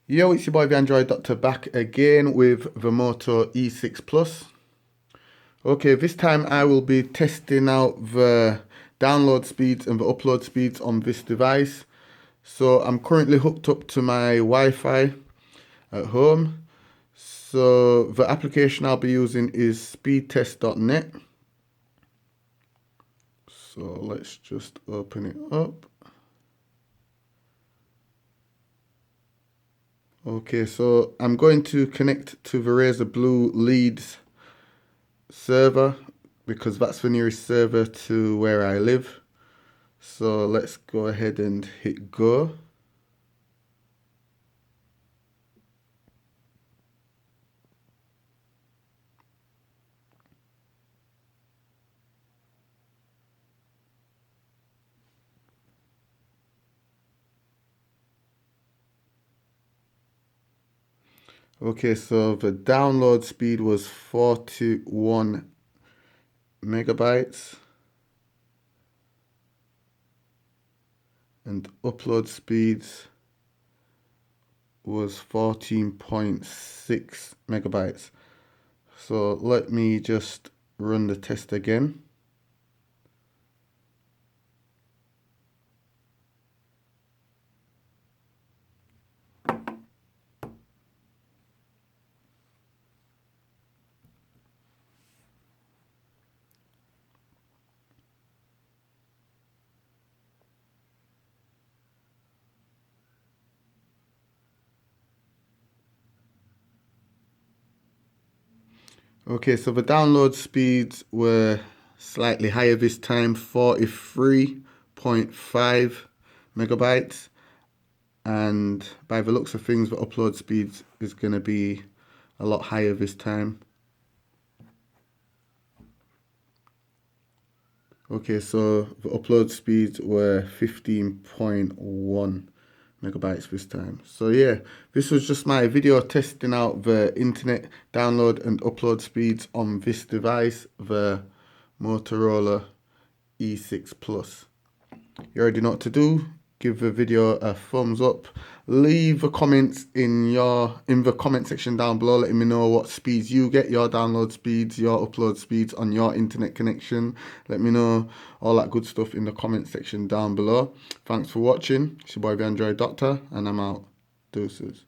Yo, it's your boy the Android Doctor back again with the Moto E6 Plus. Okay, this time I will be testing out the download speeds and the upload speeds on this device. So I'm currently hooked up to my Wi-Fi at home. So the application I'll be using is speedtest.net. So let's just open it up. Okay, so I'm going to connect to the Razer Blue Leeds server because that's the nearest server to where I live. So let's go ahead and hit go. Okay, so the download speed was 41 megabytes and upload speeds was 14.6 megabytes. So let me just run the test again. Okay, so the download speeds were slightly higher this time, 43.5 megabytes. And by the looks of things, the upload speeds is going to be a lot higher this time. Okay, so the upload speeds were 15.1 megabytes this time. So yeah, this was just my video testing out the internet download and upload speeds on this device, the Motorola E6 Plus. You already know what to do. Give the video a thumbs up. Leave a comments in the comment section down below, letting me know what speeds you get, your download speeds, your upload speeds on your internet connection. Let me know all that good stuff in the comment section down below. Thanks for watching. It's your boy the Android Doctor, and I'm out. Deuces.